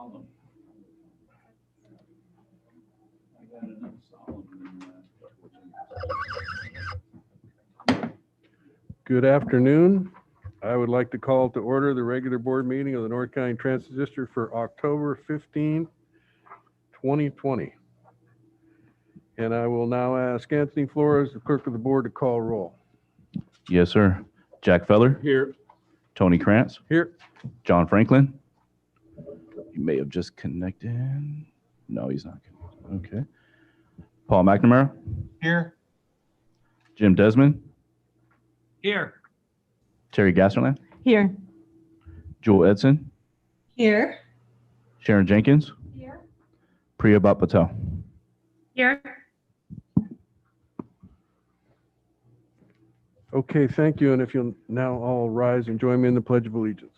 solemn. I got enough solemn in the last couple of years. Good afternoon. I would like to call to order the regular board meeting of the North County Transit District for October 15, 2020. And I will now ask Anthony Flores, the clerk of the board, to call roll. Yes, sir. Jack Feller, Here. Tony Krantz, Here. John Franklin. You may have just connected. No, he's not connected. Okay. Paul McNamara, Here. Jim Desmond, Here. Terry Gasserland, Here. Jewel Edson, Here. Sharon Jenkins, Here. Priya Bhat Patel. Here. Okay, thank you. And if you'll now all rise and join me in the Pledge of Allegiance.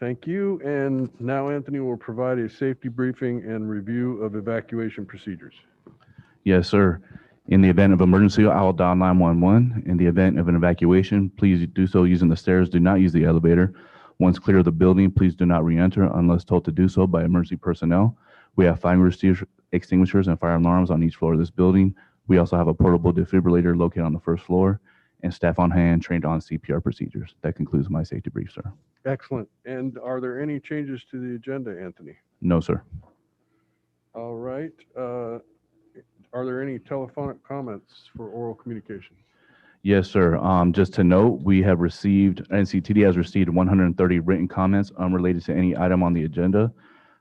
Thank you. And now Anthony will provide a safety briefing and review of evacuation procedures. Yes, sir. In the event of emergency, I will dial 911. In the event of an evacuation, please do so using the stairs. Do not use the elevator. Once clear of the building, please do not re-enter unless told to do so by emergency personnel. We have fire extinguishers and fire alarms on each floor of this building. We also have a portable defibrillator located on the first floor and staff on hand trained on CPR procedures. That concludes my safety brief, sir. Excellent. And are there any changes to the agenda, Anthony? No, sir. All right. Are there any telephonic comments for oral communication? Yes, sir. Just to note, we have received, NCTD has received 130 written comments unrelated to any item on the agenda.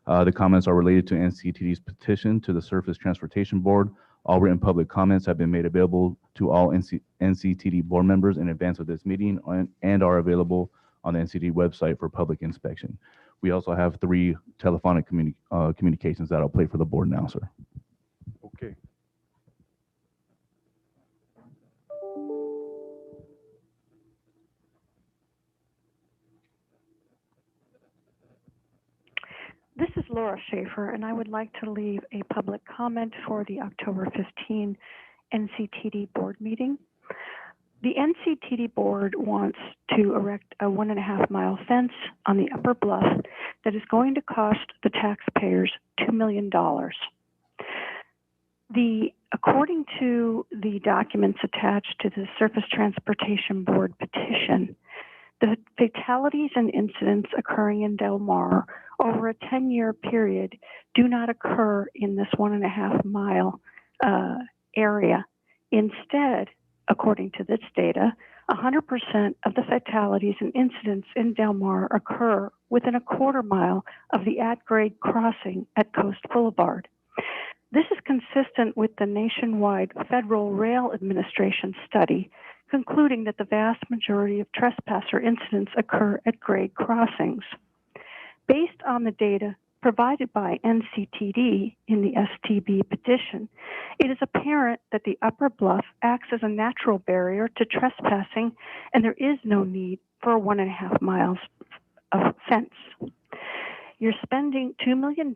The comments are related to NCTD's petition to the Surface Transportation Board. All written public comments have been made available to all NCTD board members in advance of this meeting and are available on the NCTD website for public inspection. We also have 3 telephonic communications that I'll play for the board now, sir. Okay. This is Laura Schaefer, and I would like to leave a public comment for the October 15 NCTD board meeting. The NCTD board wants to erect a 1.5-mile fence on the upper bluff that is going to cost the taxpayers $2 million. According to the documents attached to the Surface Transportation Board petition, the fatalities and incidents occurring in Del Mar over a 10-year period do not occur in this 1.5-mile area. Instead, according to this data, 100% of the fatalities and incidents in Del Mar occur within a 1/4 mile of the at-grade crossing at Coast Boulevard. This is consistent with the nationwide Federal Rail Administration study, concluding that the vast majority of trespasser incidents occur at grade crossings. Based on the data provided by NCTD in the STB petition, it is apparent that the upper bluff acts as a natural barrier to trespassing, and there is no need for 1.5 miles of fence. You're spending $2 million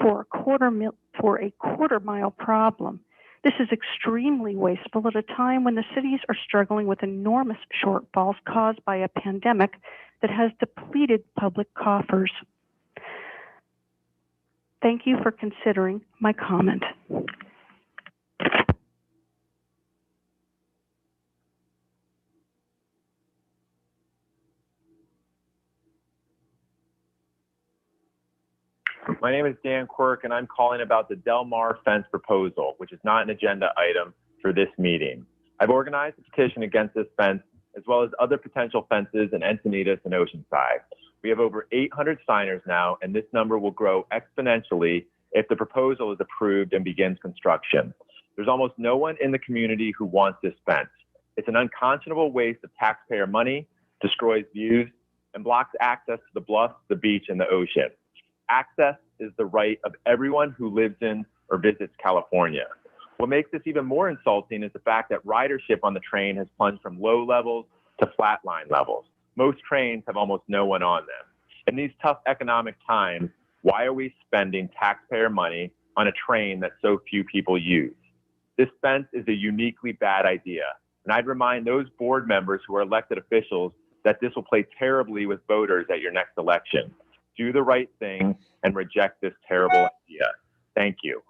for a 1/4 mile problem. This is extremely wasteful at a time when the cities are struggling with enormous shortfalls caused by a pandemic that has depleted public coffers. Thank you for considering my comment. My name is Dan Quirk, and I'm calling about the Del Mar fence proposal, which is not an agenda item for this meeting. I've organized a petition against this fence, as well as other potential fences in Encinitas and Oceanside. We have over 800 signers now, and this number will grow exponentially if the proposal is approved and begins construction. There's almost no one in the community who wants this fence. It's an unconscionable waste of taxpayer money, destroys views, and blocks access to the bluffs, the beach, and the ocean. Access is the right of everyone who lives in or visits California. What makes this even more insulting is the fact that ridership on the train has plunged from low levels to flatline levels. Most trains have almost no one on them. In these tough economic times, why are we spending taxpayer money on a train that so few people use? This fence is a uniquely bad idea, and I'd remind those board members who are elected officials that this will play terribly with voters at your next election. Do the right thing and reject this terrible idea. Thank you.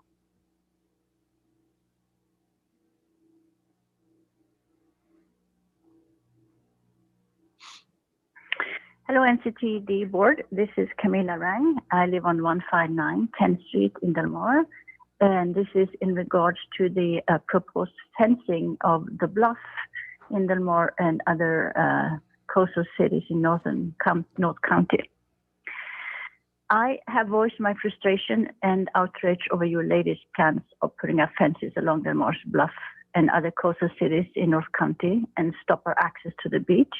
Hello, NCTD Board. This is Camila Rang. I live on 159 10th Street in Del Mar. And this is in regards to the proposed fencing of the bluff in Del Mar and other coastal cities in North County. I have voiced my frustration and outrage over your latest plans of putting up fences along Del Mar's bluff and other coastal cities in North County and stop our access to the beach.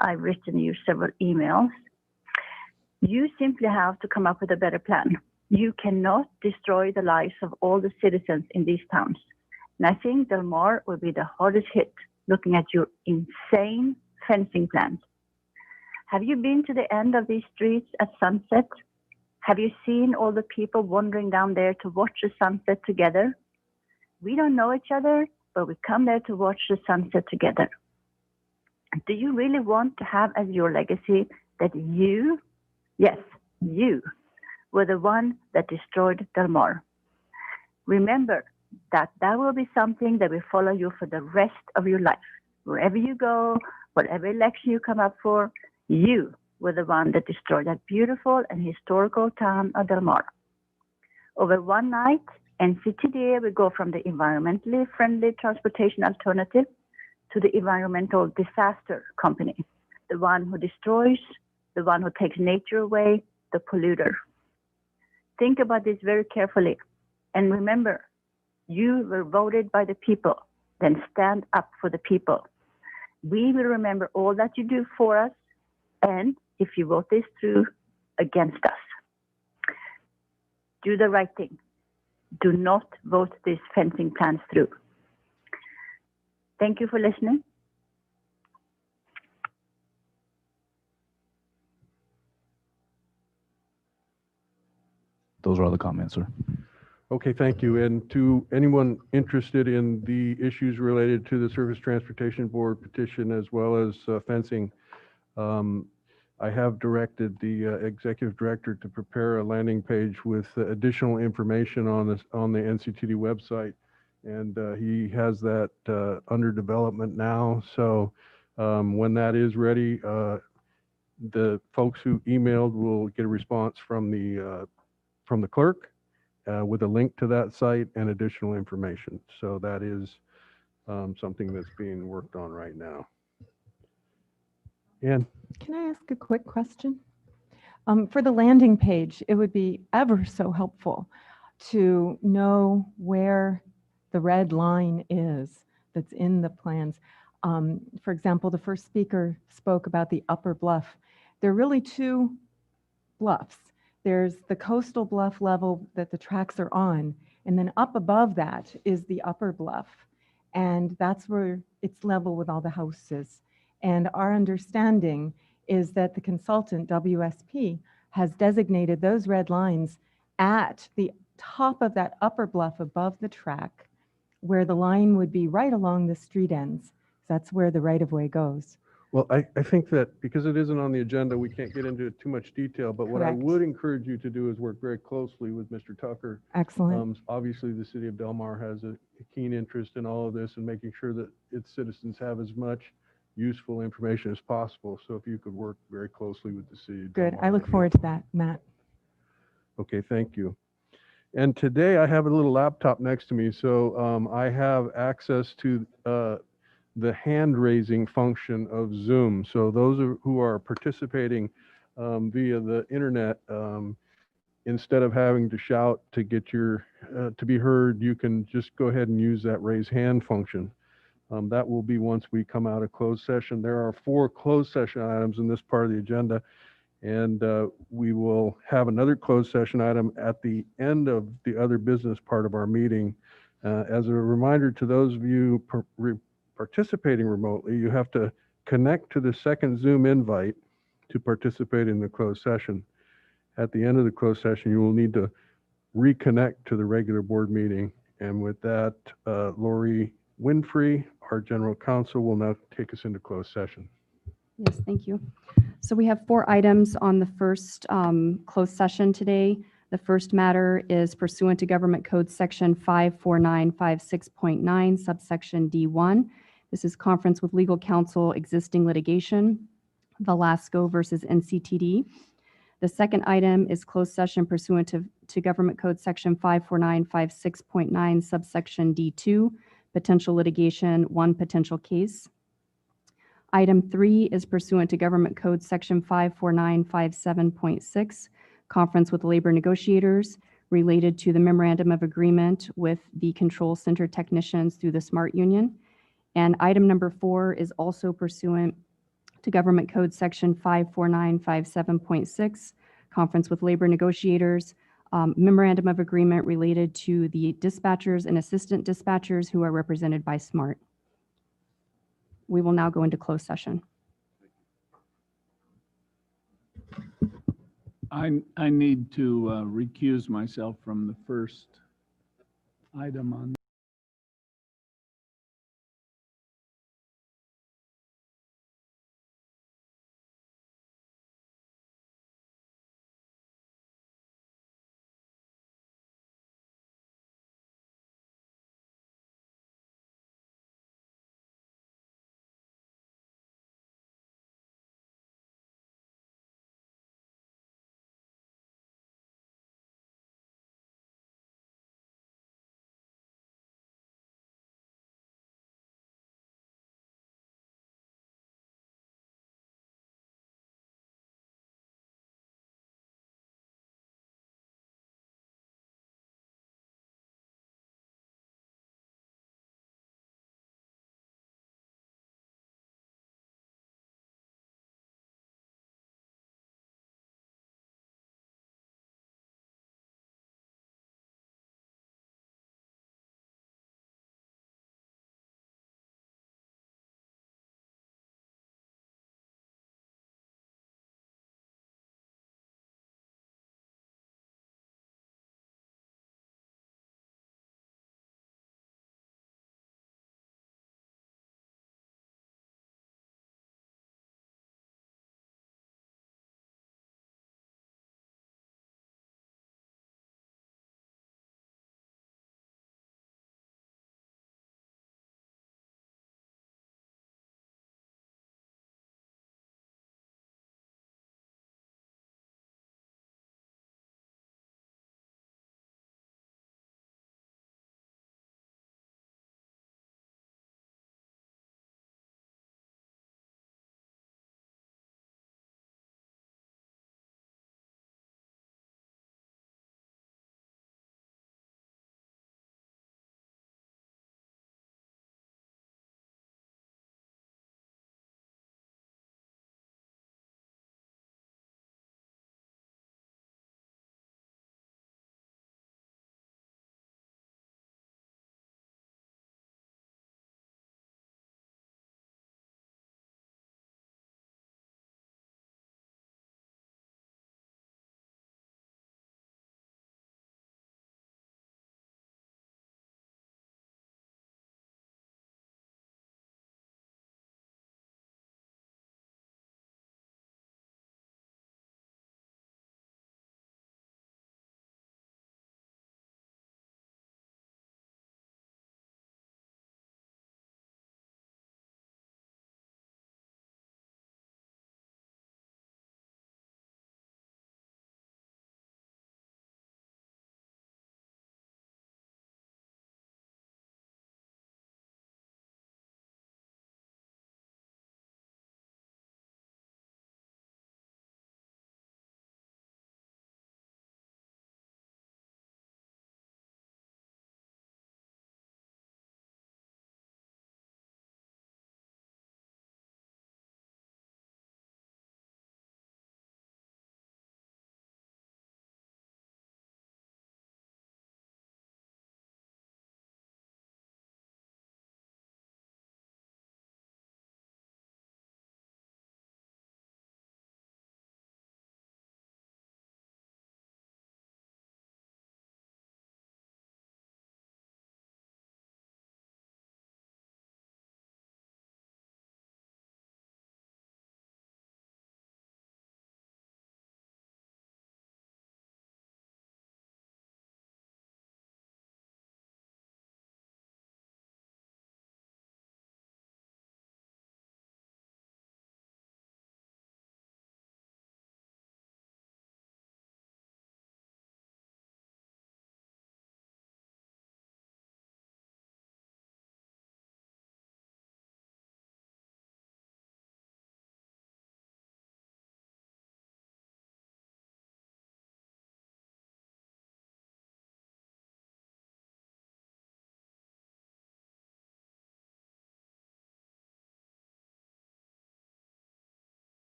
I've written you several emails. You simply have to come up with a better plan. You cannot destroy the lives of all the citizens in these towns. And I think Del Mar will be the hardest hit looking at your insane fencing plans. Have you been to the end of these streets at sunset? Have you seen all the people wandering down there to watch the sunset together? We don't know each other, but we come there to watch the sunset together. Do you really want to have as your legacy that you, yes, you, were the one that destroyed Del Mar? Remember that that will be something that will follow you for the rest of your life. Wherever you go, whatever election you come up for, you were the one that destroyed that beautiful and historical town of Del Mar. Over one night, NCTDA will go from the environmentally friendly transportation alternative to the environmental disaster company, the one who destroys, the one who takes nature away, the polluter. Think about this very carefully. And remember, you were voted by the people, then stand up for the people. We will remember all that you do for us, and if you vote this through, against us. Do the right thing. Do not vote these fencing plans through. Thank you for listening. Those are all the comments, sir. Okay, thank you. And to anyone interested in the issues related to the Surface Transportation Board petition as well as fencing, I have directed the executive director to prepare a landing page with additional information on the NCTD website, and he has that under development now. So when that is ready, the folks who emailed will get a response from the clerk with a link to that site and additional information. So that is something that's being worked on right now. Ann? Can I ask a quick question? For the landing page, it would be ever so helpful to know where the red line is that's in the plans. For example, the first speaker spoke about the upper bluff. There are really two bluffs. There's the coastal bluff level that the tracks are on, and then up above that is the upper bluff. And that's where it's level with all the houses. And our understanding is that the consultant, WSP, has designated those red lines at the top of that upper bluff above the track, where the line would be right along the street ends. That's where the right-of-way goes. Well, I think that because it isn't on the agenda, we can't get into too much detail, but what I Correct. would encourage you to do is work very closely with Mr. Tucker. Excellent. Obviously, the city of Del Mar has a keen interest in all of this and making sure that its citizens have as much useful information as possible. So if you could work very closely with the city of Del Good. Mar, I look forward to that, Matt. Okay, thank you. And today I have a little laptop next to me, so I have access to the hand-raising function of Zoom. So those who are participating via the internet, instead of having to shout to get your to be heard, you can just go ahead and use that raise hand function. That will be once we come out of closed session. There are 4 closed session items in this part of the agenda, and we will have another closed session item at the end of the other business part of our meeting. As a reminder to those of you participating remotely, you have to connect to the second Zoom invite to participate in the closed session. At the end of the closed session, you will need to reconnect to the regular board meeting. And with that, Lori Winfrey, our general counsel, will now take us into closed session. Yes, thank you. So we have 4 items on the first closed session today. The first matter is pursuant to Government Code Section 54956.9, subsection D1. This is conference with legal counsel, existing litigation, Velasco versus NCTD. The second item is closed session pursuant to Government Code Section 54956.9, subsection D2, potential litigation, 1 potential case. Item 3 is pursuant to Government Code Section 54957.6, conference with labor negotiators related to the memorandum of agreement with the control center technicians through the SMART Union. And item number 4 is also pursuant to Government Code Section 54957.6, conference with labor negotiators, memorandum of agreement related to the dispatchers and assistant dispatchers who are represented by SMART. We will now go into closed session. I need to recuse myself from the first item on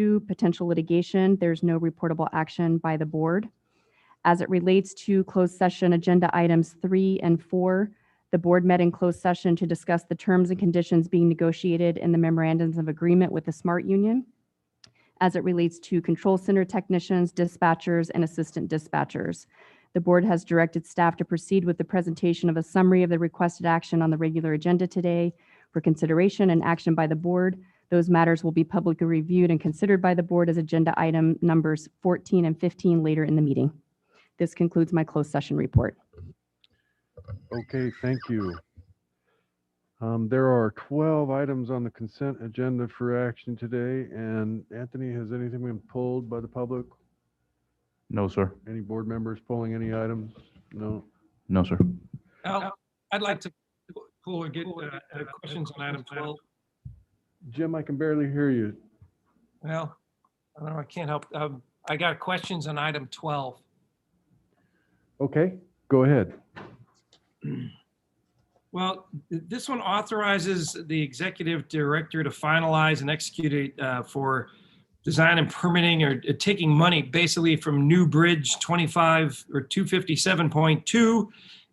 2, potential litigation, there's no reportable action by the board. As it relates to closed session agenda items 3 and 4, the board met in closed session to discuss the terms and conditions being negotiated in the memorandums of agreement with the SMART Union as it relates to control center technicians, dispatchers, and assistant dispatchers. The board has directed staff to proceed with the presentation of a summary of the requested action on the regular agenda today for consideration and action by the board. Those matters will be publicly reviewed and considered by the board as agenda item numbers 14 and 15 later in the meeting. This concludes my closed session report. Okay, thank you. There are 12 items on the consent agenda for action today. And Anthony, has anything been pulled by the public? No, sir. Any board members pulling any items? No? No, sir. Al, I'd like to pull or get questions on item 12. Jim, I can barely hear you. Well, I don't know, I can't help. I got questions on item 12. Okay, go ahead. Well, this one authorizes the executive director to finalize and execute it for design and permitting or taking money basically from New Bridge 25 or 257.2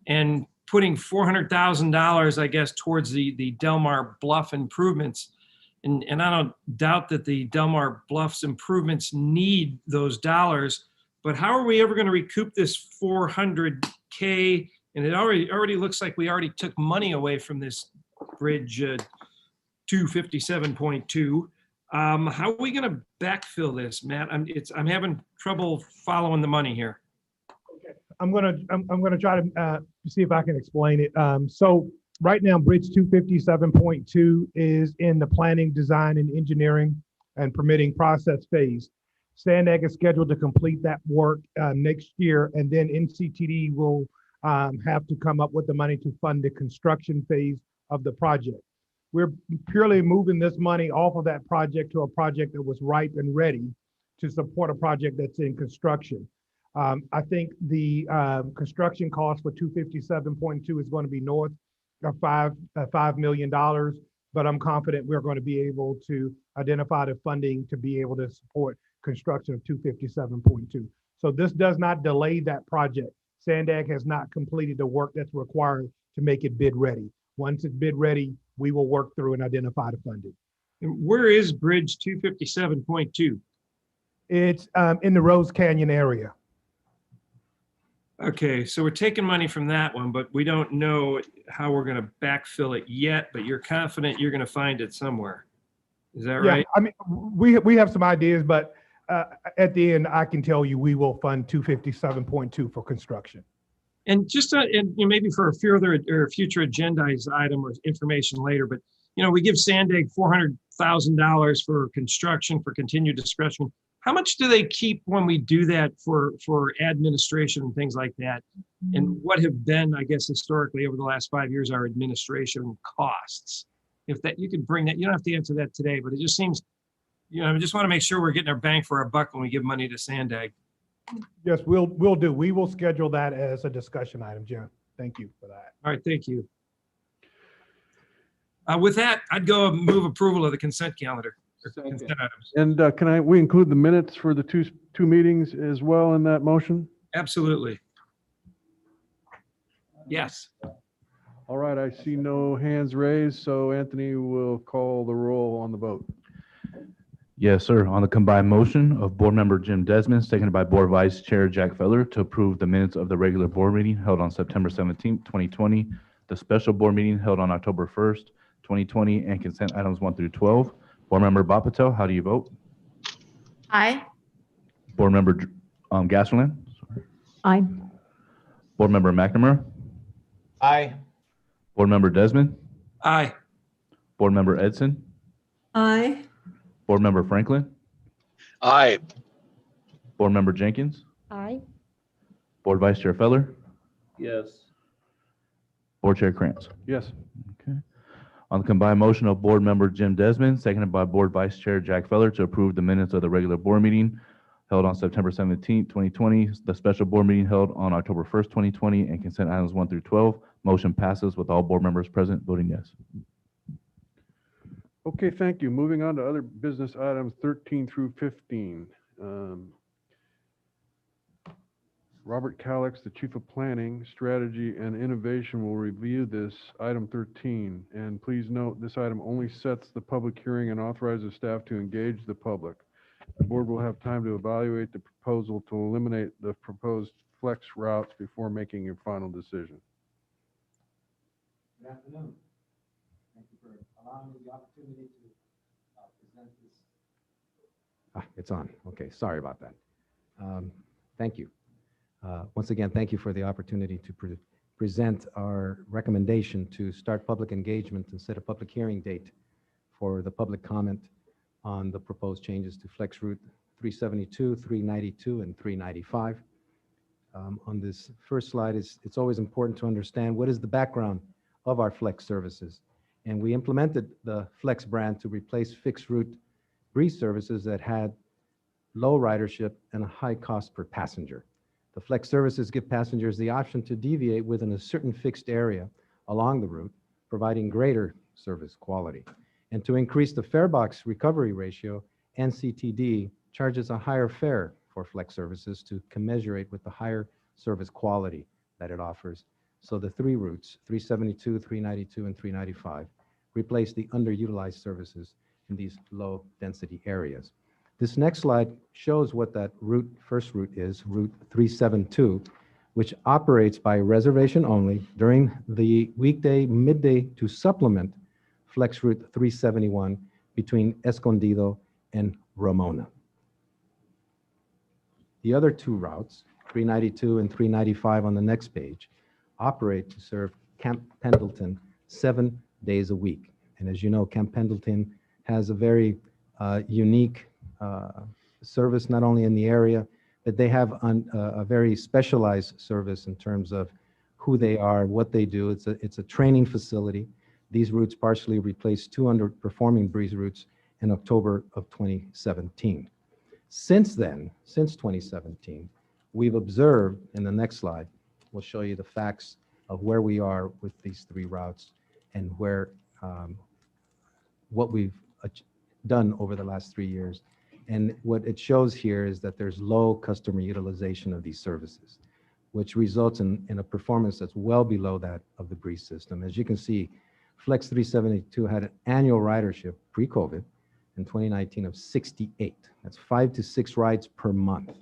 and putting $400,000, I guess, towards the Delmar Bluff improvements. And I don't doubt that the Delmar Bluffs improvements need those dollars, but how are we ever going to recoup this $400K? And it already looks like we already took money away from this bridge 257.2. How are we going to backfill this, Matt? I'm having trouble following the money here. I'm gonna try to see if I can explain it. So right now, Bridge 257.2 is in the planning, design, and engineering and permitting process phase. Sandag is scheduled to complete that work next year, and then NCTD will have to come up with the money to fund the construction phase of the project. We're purely moving this money off of that project to a project that was ripe and ready to support a project that's in construction. I think the construction cost for 257.2 is going to be north of $5 million, but I'm confident we're going to be able to identify the funding to be able to support construction of 257.2. So this does not delay that project. Sandag has not completed the work that's required to make it bid ready. Once it's bid ready, we will work through and identify the funding. And where is Bridge 257.2? It's in the Rose Canyon area. Okay, so we're taking money from that one, but we don't know how we're going to backfill it yet, but you're confident you're going to find it somewhere. Is that right? I mean, we have some ideas, but at the end, I can tell you we will fund 257.2 for construction. And just and maybe for a further or future agendized item or information later, but we give Sandag $400,000 for construction for continued discretion. How much do they keep when we do that for administration and things like that? And what have been, I guess, historically over the last 5 years, our administration costs? If that you could bring that, you don't have to answer that today, but it just seems, I just want to make sure we're getting our bang for our buck when we give money to Sandag. Yes, we'll do. We will schedule that as a discussion item, Jim. Thank you for that. All right, thank you. With that, I'd go move approval of the consent calendar. Consent items. And we include the minutes for the two meetings as well in that motion? Absolutely. Yes. All right, I see no hands raised, so Anthony will call the roll on the vote. Yes, sir. On the combined motion of Board Member Jim Desmond, seconded by Board Vice Chair Jack Feller, to approve the minutes of the regular board meeting held on September 17th, 2020, the special board meeting held on October 1st, 2020, and consent items 1 through 12. Board Member Bopatel, how do you vote? Aye. Board Member Gasserlin? Aye. Board Member McNamara? Aye. Board Member Desmond? Aye. Board Member Edson? Aye. Board Member Franklin? Aye. Board Member Jenkins? Aye. Board Vice Chair Feller? Yes. Board Chair Krantz? Yes. Okay. On the combined motion of Board Member Jim Desmond, seconded by Board Vice Chair Jack Feller, to approve the minutes of the regular board meeting held on September 17th, 2020, the special board meeting held on October 1st, 2020, and consent items 1 through 12. Motion passes with all board members present voting yes. Okay, thank you. Moving on to other business items 13 through 15. Robert Calix, the Chief of Planning, Strategy, and Innovation, will review this item 13. And please note, this item only sets the public hearing and authorizes staff to engage the public. The board will have time to evaluate the proposal to eliminate the proposed flex routes before making a final decision. Good afternoon. Thank you for allowing me the opportunity to present this. It's on. Okay, sorry about that. Thank you. Once again, thank you for the opportunity to present our recommendation to start public engagement and set a public hearing date for the public comment on the proposed changes to Flex Route 372, 392, and 395. On this first slide, it's always important to understand what is the background of our Flex services. And we implemented the Flex brand to replace fixed route breeze services that had low ridership and a high cost per passenger. The Flex services give passengers the option to deviate within a certain fixed area along the route, providing greater service quality. And to increase the fare box recovery ratio, NCTD charges a higher fare for Flex services to commensurate with the higher service quality that it offers. So the three routes, 372, 392, and 395, replace the underutilized services in these low density areas. This next slide shows what that first route is, Route 372, which operates by reservation only during the weekday midday to supplement Flex Route 371 between Escondido and Ramona. The other two routes, 392 and 395 on the next page, operate to serve Camp Pendleton 7 days a week. And as you know, Camp Pendleton has a very unique service, not only in the area, but they have a very specialized service in terms of who they are, what they do. It's a training facility. These routes partially replaced 2 underperforming breeze routes in October of 2017. Since then, since 2017, we've observed, in the next slide, we'll show you the facts of where we are with these three routes and where what we've done over the last 3 years. And what it shows here is that there's low customer utilization of these services, which results in a performance that's well below that of the breeze system. As you can see, Flex 372 had an annual ridership pre-COVID in 2019 of 68. That's 5 to 6 rides per month,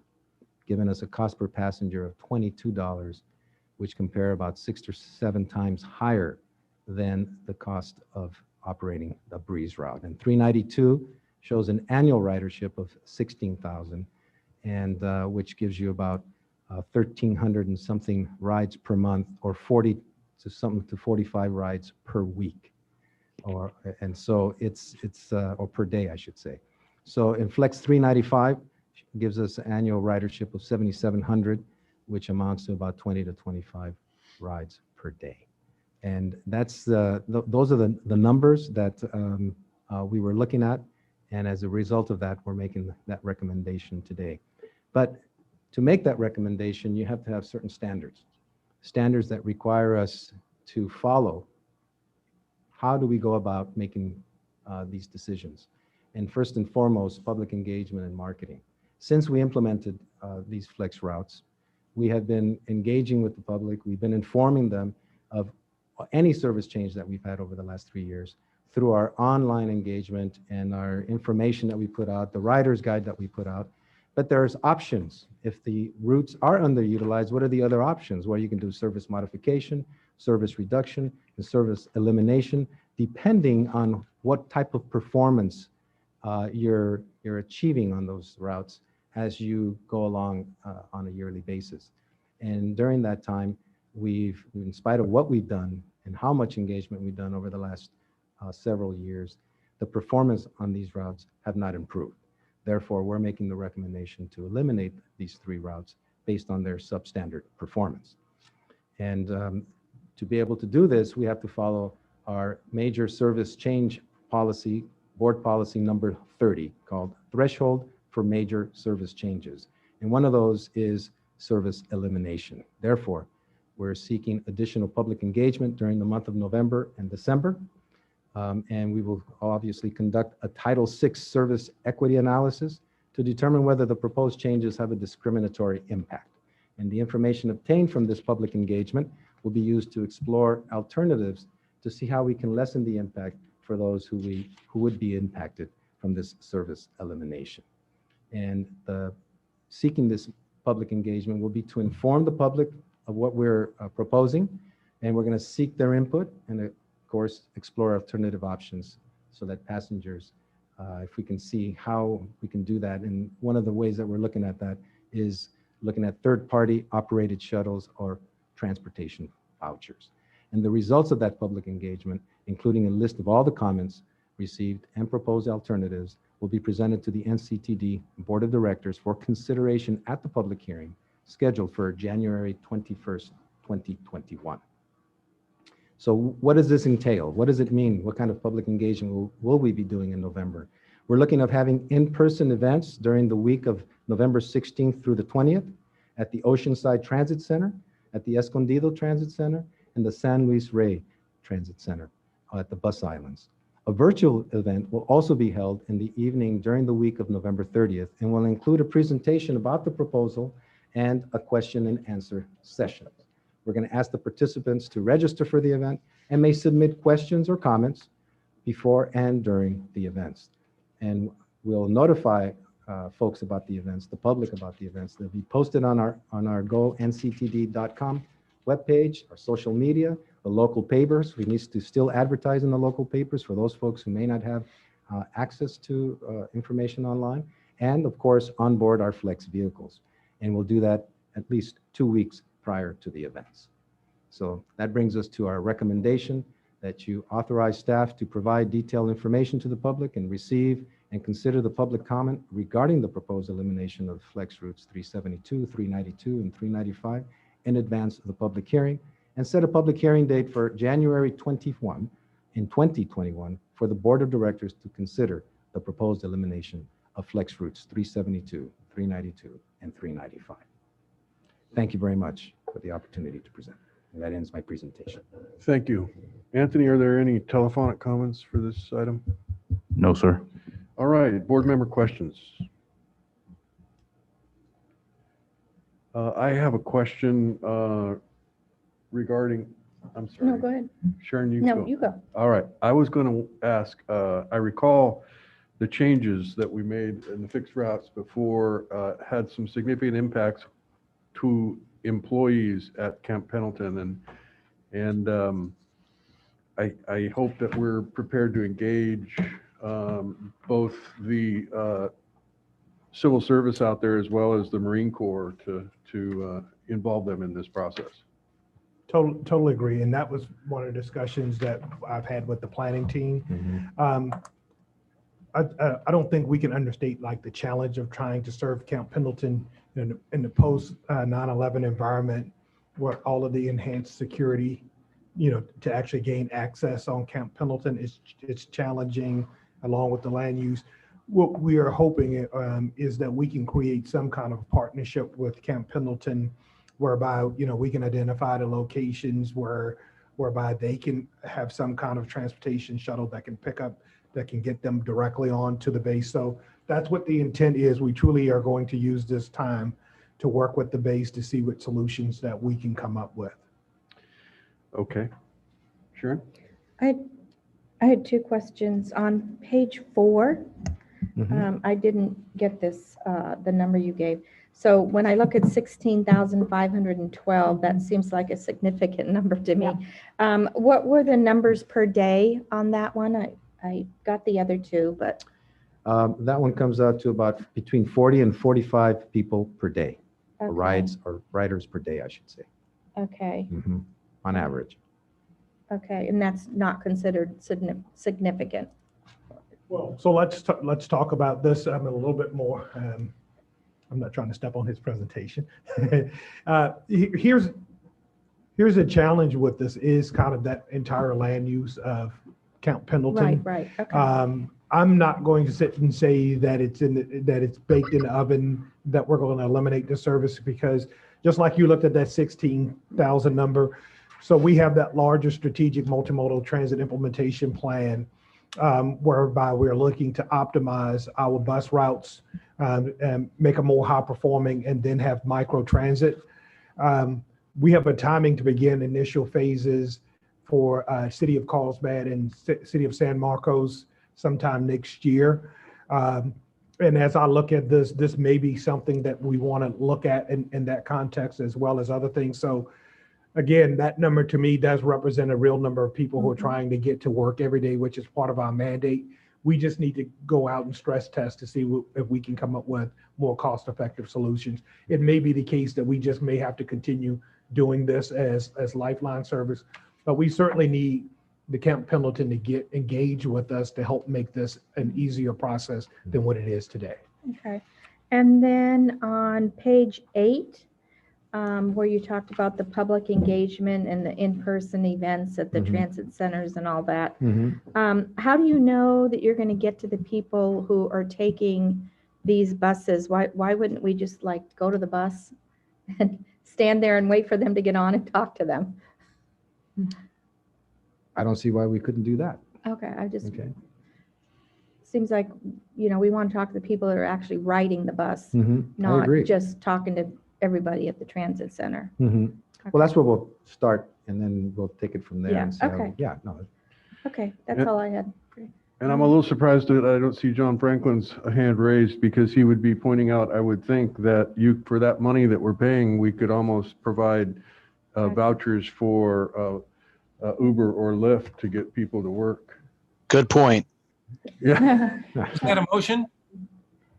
giving us a cost per passenger of $22, which compare about 6 or 7 times higher than the cost of operating the breeze route. And 392 shows an annual ridership of 16,000, and which gives you about 1,300 and something rides per month, or 40 to something to 45 rides per week, or per day, I should say. So in Flex 395 gives us an annual ridership of 7,700, which amounts to about 20 to 25 rides per day. And that's those are the numbers that we were looking at. And as a result of that, we're making that recommendation today. But to make that recommendation, you have to have certain standards that require us to follow. How do we go about making these decisions? And first and foremost, public engagement and marketing. Since we implemented these Flex routes, we have been engaging with the public. We've been informing them of any service change that we've had over the last 3 years through our online engagement and our information that we put out, the rider's guide that we put out. But there's options. If the routes are underutilized, what are the other options? Well, you can do service modification, service reduction, and service elimination, depending on what type of performance you're achieving on those routes as you go along on a yearly basis. And during that time, we've, in spite of what we've done and how much engagement we've done over the last several years, the performance on these routes have not improved. Therefore, we're making the recommendation to eliminate these 3 routes based on their substandard performance. And to be able to do this, we have to follow our major service change policy, board policy number 30, called Threshold for Major Service Changes. And one of those is service elimination. Therefore, we're seeking additional public engagement during the month of November and December. And we will obviously conduct a Title VI service equity analysis to determine whether the proposed changes have a discriminatory impact. And the information obtained from this public engagement will be used to explore alternatives to see how we can lessen the impact for those who would be impacted from this service elimination. And seeking this public engagement will be to inform the public of what we're proposing, and we're going to seek their input and, of course, explore alternative options so that passengers, if we can see how we can do that. And one of the ways that we're looking at that is looking at third-party operated shuttles or transportation vouchers. And the results of that public engagement, including a list of all the comments received and proposed alternatives, will be presented to the NCTD Board of Directors for consideration at the public hearing scheduled for January 21st, 2021. So what does this entail? What does it mean? What kind of public engagement will we be doing in November? We're looking at having in-person events during the week of November 16th through the 20th at the Oceanside Transit Center, at the Escondido Transit Center, and the San Luis Rey Transit Center at the bus islands. A virtual event will also be held in the evening during the week of November 30th and will include a presentation about the proposal and a question and answer session. We're going to ask the participants to register for the event and may submit questions or comments before and during the events. And we'll notify folks about the events, the public about the events. They'll be posted on our gonctd.com webpage, our social media, the local papers. We need to still advertise in the local papers for those folks who may not have access to information online, and of course, onboard our Flex vehicles. And we'll do that at least 2 weeks prior to the events. So that brings us to our recommendation that you authorize staff to provide detailed information to the public and receive and consider the public comment regarding the proposed elimination of Flex routes 372, 392, and 395 in advance of the public hearing, and set a public hearing date for January 21 in 2021 for the Board of Directors to consider the proposed elimination of Flex routes 372, 392, and 395. Thank you very much for the opportunity to present. And that ends my presentation. Thank you. Anthony, are there any telephonic comments for this item? No, sir. All right, board member questions. I have a question regarding, I'm sorry. No, go ahead. Sharon, you No, go. you go. All right, I was going to ask, I recall the changes that we made in the fixed routes before had some significant impacts to employees at Camp Pendleton, and I hope that we're prepared to engage both the civil service out there as well as the Marine Corps to involve them in this process. Totally agree. And that was one of the discussions that I've had with the planning team. I don't think we can understate like the challenge of trying to serve Camp Pendleton in the post 9/11 environment, where all of the enhanced security, to actually gain access on Camp Pendleton it's challenging, along with the land use. What we are hoping is that we can create some kind of partnership with Camp Pendleton, whereby we can identify the locations whereby they can have some kind of transportation shuttle that can pick up, that can get them directly on to the base. So that's what the intent is. We truly are going to use this time to work with the base to see what solutions that we can come up with. Okay. Sharon? I had two questions. On page 4, I didn't get this, the number you gave. So when I look at 16,512, that seems like a significant number to me. What were the numbers per day on that one? I got the other two, but. That one comes out to about between 40 and 45 people per day, or riders per day, I should say. Okay. On average. Okay, and that's not considered significant. Well, so let's talk about this a little bit more. I'm not trying to step on his presentation. Here's a challenge with this is kind of that entire land use of Camp Pendleton. Right. Okay. I'm not going to sit and say that it's baked in the oven, that we're going to eliminate the service, because just like you looked at that 16,000 number, So we have that larger strategic multimodal transit implementation plan, whereby we're looking to optimize our bus routes, and make them more high performing, and then have micro transit. We have a timing to begin initial phases for City of Carlsbad and City of San Marcos sometime next year. And as I look at this may be something that we want to look at in that context as well as other things. So again, that number to me does represent a real number of people who are trying to get to work every day, which is part of our mandate. We just need to go out and stress test to see if we can come up with more cost-effective solutions. It may be the case that we just may have to continue doing this as lifeline service, but we certainly need the Camp Pendleton to get engaged with us to help make this an easier process than what it is today. Okay. And then on page 8, where you talked about the public engagement and the in-person events at the transit centers and all that, how do you know that you're going to get to the people who are taking these buses? Why wouldn't we just like go to the bus and stand there and wait for them to get on and talk to them? I don't see why we couldn't do that. Okay, Okay. seems like, we want to talk to the people that are actually riding the bus, I not agree. just talking to everybody at the transit center. Well, that's where we'll start, and then we'll take it from there. Yeah, And see how- okay. Yeah, no, Okay, that's Yeah. all I had. And I'm a little surprised that I don't see John Franklin's hand raised, because he would be pointing out, I would think, that for that money that we're paying, we could almost provide vouchers for Uber or Lyft to get people to work. Good point. Yeah. Is that a motion?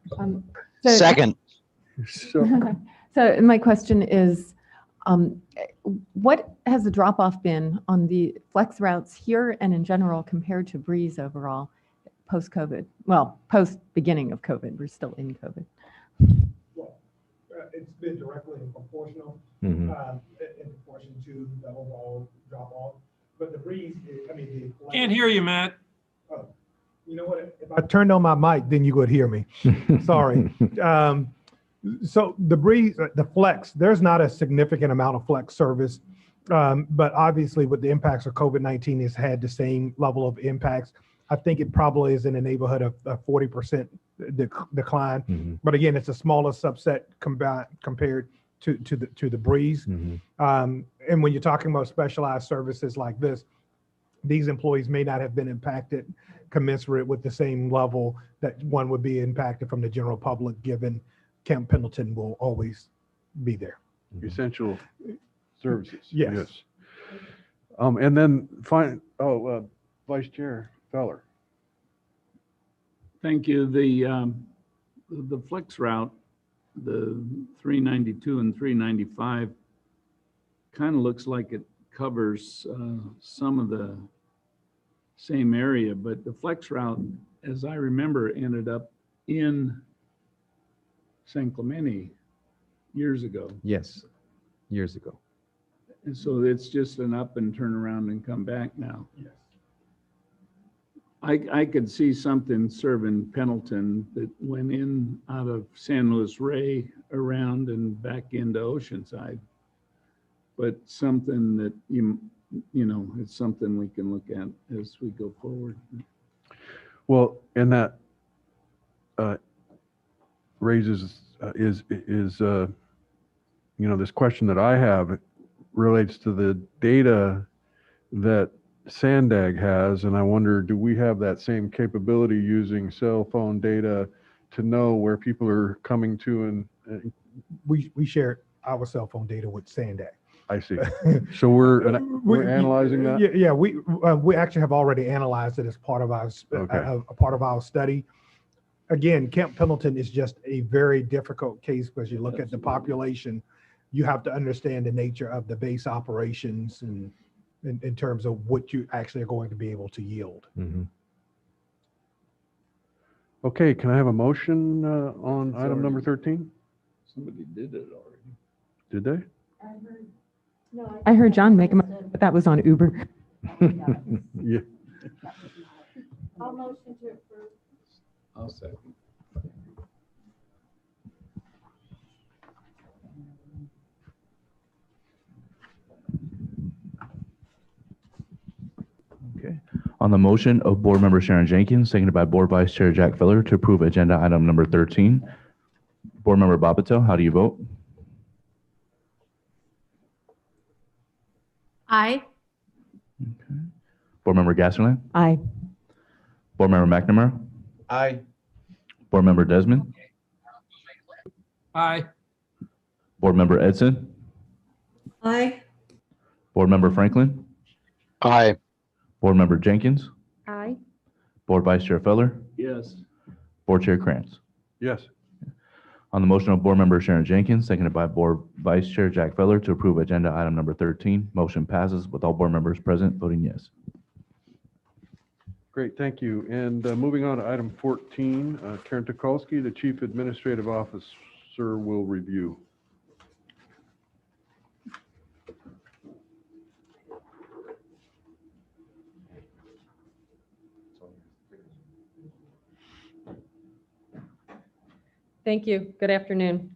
So- Second. So my question is, what has the drop-off been on the flex routes here and in general compared to Breeze overall, post-COVID? Well, post-beginning of COVID, we're still in COVID. Well, it's been directly proportional, Mhm. in proportion to the overall drop off. But the Breeze, Can't hear you, Matt. You know what? If I turned on my mic, then you would hear me. Sorry. So the Breeze, the Flex, there's not a significant amount of Flex service, but obviously with the impacts of COVID-19, it's had the same level of impacts. I think it probably is in the neighborhood of 40% decline. But again, it's a smaller subset compared to the Breeze. And when you're talking about specialized services like this, these employees may not have been impacted commensurate with the same level that one would be impacted from the general public, given Camp Pendleton will always be there. Essential services. Yes. And then Vice Chair Feller. Thank you. The flex route, the 392 and 395, kind of looks like it covers some of the same area, but the flex route, as I remember, ended up in San Clemente years ago. Yes, years ago. And so it's just an up and turn around and come back now. Yes. I could see something serving Pendleton that went in out of San Luis Rey around and back into Oceanside. But something that it's something we can look at as we go forward. Well, and that raises this question that I have relates to the data that Sandag has, and I wonder, do we have that same capability using cell phone data to know where people are coming to? And We share our cell phone data with Sandag. I see. So we're analyzing that. Yeah, we actually have already analyzed it as part of our a part of our study. Again, Camp Pendleton is just a very difficult case because you look at the population, you have to understand the nature of the base operations and in terms of what you actually are going to be able to yield. Okay, can I have a motion on item number 13? Somebody did it already. Did they? I heard John make him, but that was on Uber. Yeah. I'll motion to approve. I'll second. On the motion of Board Member Sharon Jenkins, seconded by Board Vice Chair Jack Feller to approve agenda item number 13, Board Member Babato, how do you vote? Aye. Board Member Gasserly? Aye. Board Member McNamara? Aye. Board Member Desmond? Aye. Board Member Edson? Aye. Board Member Franklin? Aye. Board Member Jenkins? Aye. Board Vice Chair Feller? Yes. Board Chair Krantz? Yes. On the motion of Board Member Sharon Jenkins, seconded by Board Vice Chair Jack Feller to approve agenda item number 13, motion passes with all board members present voting yes. Great, thank you. And moving on to item 14, Karen Tukolsky, the Chief Administrative Officer, will review. Thank you. Good afternoon.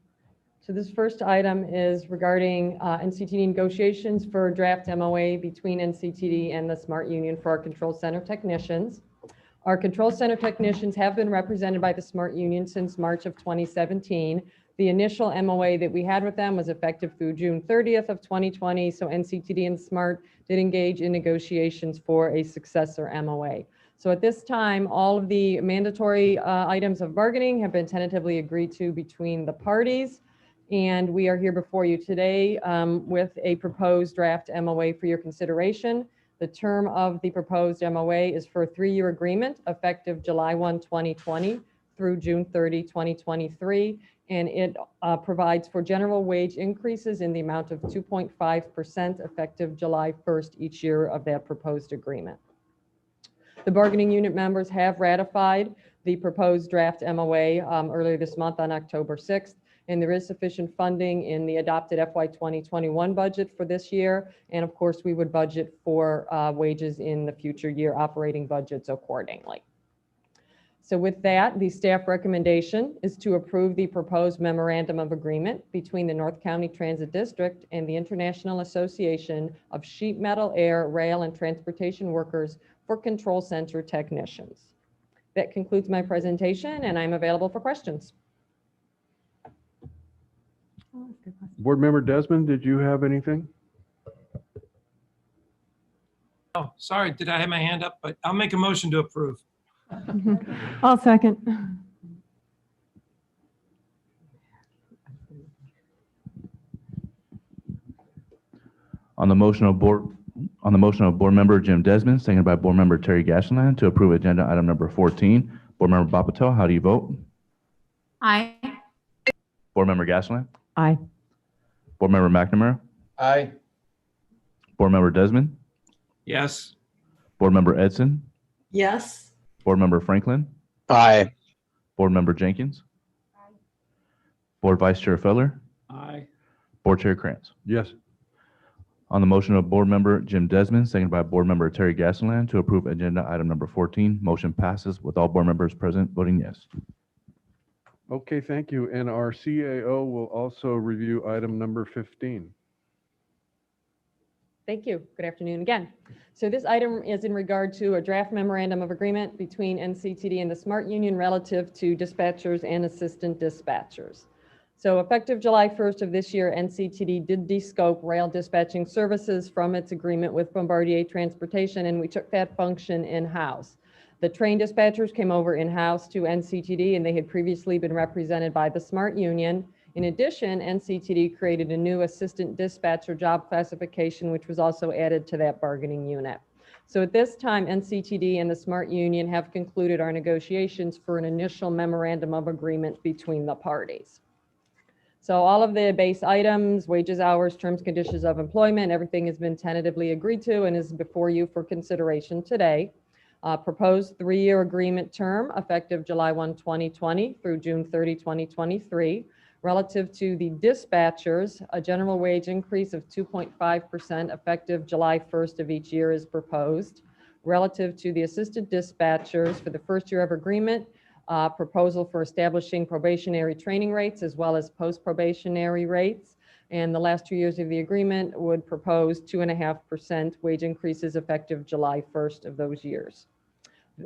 So this first item is regarding NCTD negotiations for a draft MOA between NCTD and the Smart Union for our Control Center technicians. Our Control Center technicians have been represented by the Smart Union since March of 2017. The initial MOA that we had with them was effective through June 30th of 2020. So NCTD and Smart did engage in negotiations for a successor MOA. So at this time, all of the mandatory items of bargaining have been tentatively agreed to between the parties. And we are here before you today with a proposed draft MOA for your consideration. The term of the proposed MOA is for a 3-year agreement effective July 1, 2020 through June 30, 2023. And it provides for general wage increases in the amount of 2.5% effective July 1st each year of that proposed agreement. The bargaining unit members have ratified the proposed draft MOA earlier this month on October 6th, and there is sufficient funding in the adopted FY 2021 budget for this year. And of course, we would budget for wages in the future year operating budgets accordingly. So with that, the staff recommendation is to approve the proposed memorandum of agreement between the North County Transit District and the International Association of Sheet Metal, Air, Rail, and Transportation Workers for Control Center Technicians. That concludes my presentation, and I'm available for questions. Board Member Desmond, did you have anything? Oh, sorry, did I have my hand up? But I'll make a motion to approve. I'll second. On the motion of Board Member Jim Desmond, seconded by Board Member Terry Gashaland to approve agenda item number 14, Board Member Babato, how do you vote? Aye. Board Member Gashaland? Aye. Board Member McNamara? Aye. Board Member Desmond? Yes. Board Member Edson? Yes. Board Member Franklin? Aye. Board Member Jenkins? Board Vice Chair Feller? Aye. Board Chair Krantz? Yes. On the motion of Board Member Jim Desmond, seconded by Board Member Terry Gassaland to approve agenda item number 14, motion passes with all board members present voting yes. Okay, thank you. And our CAO will also review item number 15. Thank you. Good afternoon again. So this item is in regard to a draft memorandum of agreement between NCTD and the Smart Union relative to dispatchers and assistant dispatchers. So effective July 1st of this year, NCTD did descope rail dispatching services from its agreement with Bombardier Transportation, and we took that function in-house. The train dispatchers came over in-house to NCTD, and they had previously been represented by the Smart Union. In addition, NCTD created a new assistant dispatcher job classification, which was also added to that bargaining unit. So at this time, NCTD and the Smart Union have concluded our negotiations for an initial memorandum of agreement between the parties. So all of the base items, wages, hours, terms, conditions of employment, everything has been tentatively agreed to and is before you for consideration today. Proposed 3-year agreement term effective July 1, 2020 through June 30, 2023. Relative to the dispatchers, a general wage increase of 2.5% effective July 1st of each year is proposed. Relative to the assisted dispatchers for the first year of agreement, proposal for establishing probationary training rates as well as post-probationary rates. And the last 2 years of the agreement would propose 2.5% wage increases effective July 1st of those years.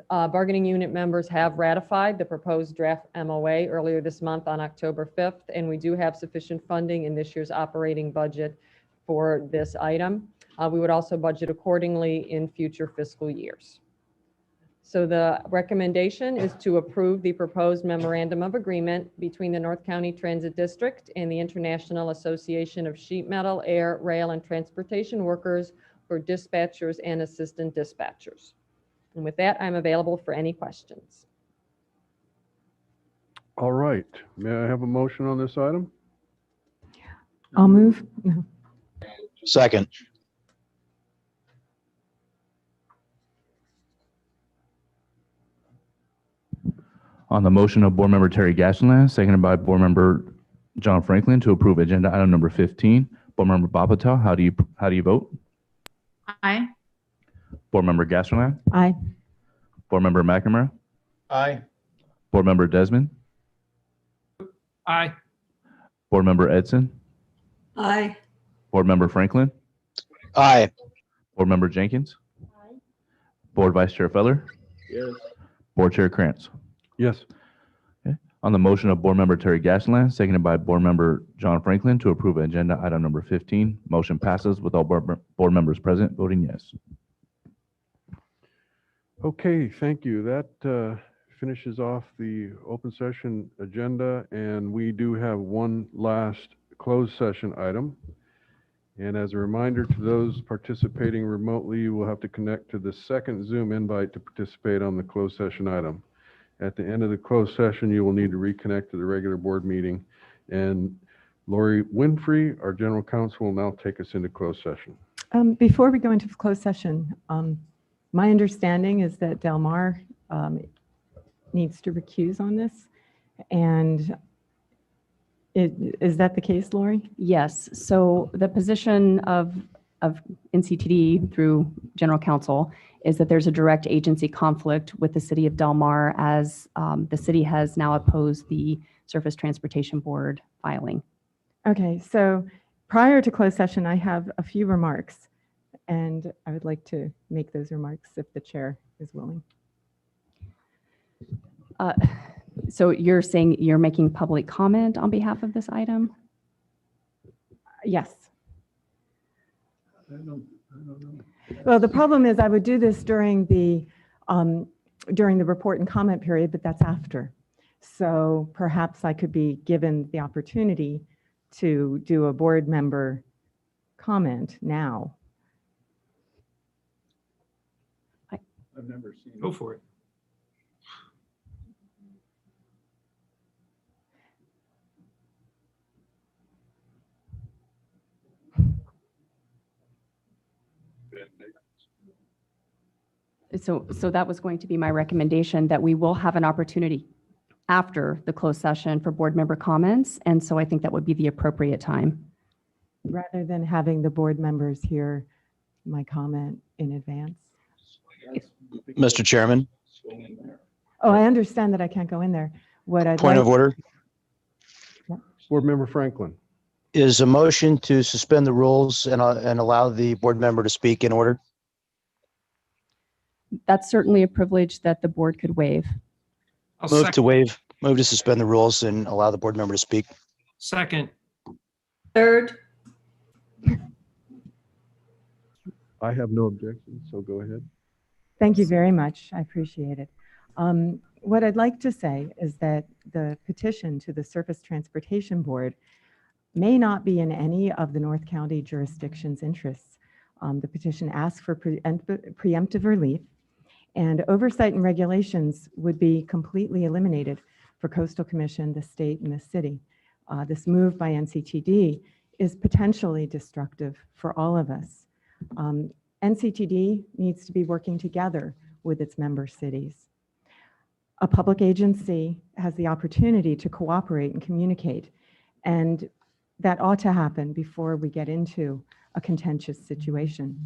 Bargaining unit members have ratified the proposed draft MOA earlier this month on October 5th, and we do have sufficient funding in this year's operating budget for this item. We would also budget accordingly in future fiscal years. So the recommendation is to approve the proposed memorandum of agreement between the North County Transit District and the International Association of Sheet Metal, Air, Rail, and Transportation Workers for dispatchers and assistant dispatchers. And with that, I'm available for any questions. All right. May I have a motion on this item? I'll move. No. Second. On the motion of Board Member Terry Gashland, seconded by Board Member John Franklin to approve agenda item number 15. Board Member Bopatel, how do you vote? Aye. Board Member Gashland? Aye. Board Member McNamara? Aye. Board Member Desmond? Aye. Board Member Edson? Aye. Board Member Franklin? Aye. Board Member Jenkins? Board Vice Chair Feller? Yes. Board Chair Krantz? Yes. On the motion of Board Member Terry Gashland, seconded by Board Member John Franklin to approve agenda item number 15, motion passes with all board members present voting yes. Okay, thank you. That finishes off the open session agenda, and we do have one last closed session item. And as a reminder to those participating remotely, you will have to connect to the second Zoom invite to participate on the closed session item. At the end of the closed session, you will need to reconnect to the regular board meeting. And Lori Winfrey, our general counsel, will now take us into closed session. Before we go into closed session, my understanding is that Del Mar needs to recuse on this. And is that the case, Lori? Yes, so the position of NCTD through general counsel is that there's a direct agency conflict with the city of Del Mar, as the city has now opposed the Surface Transportation Board filing. Okay, so prior to closed session, I have a few remarks, and I would like to make those remarks if the chair is willing. So you're saying you're making public comment on behalf of this item? Yes. I don't know. Well, the problem is I would do this during the report and comment period, but that's after. So perhaps I could be given the opportunity to do a board member comment now. I've never seen. Go for it. So that was going to be my recommendation, that we will have an opportunity after the closed session for board member comments. And so I think that would be the appropriate time. Rather than having the board members hear my comment in advance. Mr. Chairman, Oh, I understand that I can't go in there. What I'd point like, of order. Board Member Franklin. Is a motion to suspend the rules and allow the board member to speak in order? That's certainly a privilege that the board could waive. I'll Move to second. waive, move to suspend the rules and allow the board member to speak. Second. Third. I have no objections, so go ahead. Thank you very much. I appreciate it. What I'd like to say is that the petition to the Surface Transportation Board may not be in any of the North County jurisdiction's interests. The petition asks for preemptive relief, and oversight and regulations would be completely eliminated for Coastal Commission, the state, and the city. This move by NCTD is potentially destructive for all of us. NCTD needs to be working together with its member cities. A public agency has the opportunity to cooperate and communicate, and that ought to happen before we get into a contentious situation.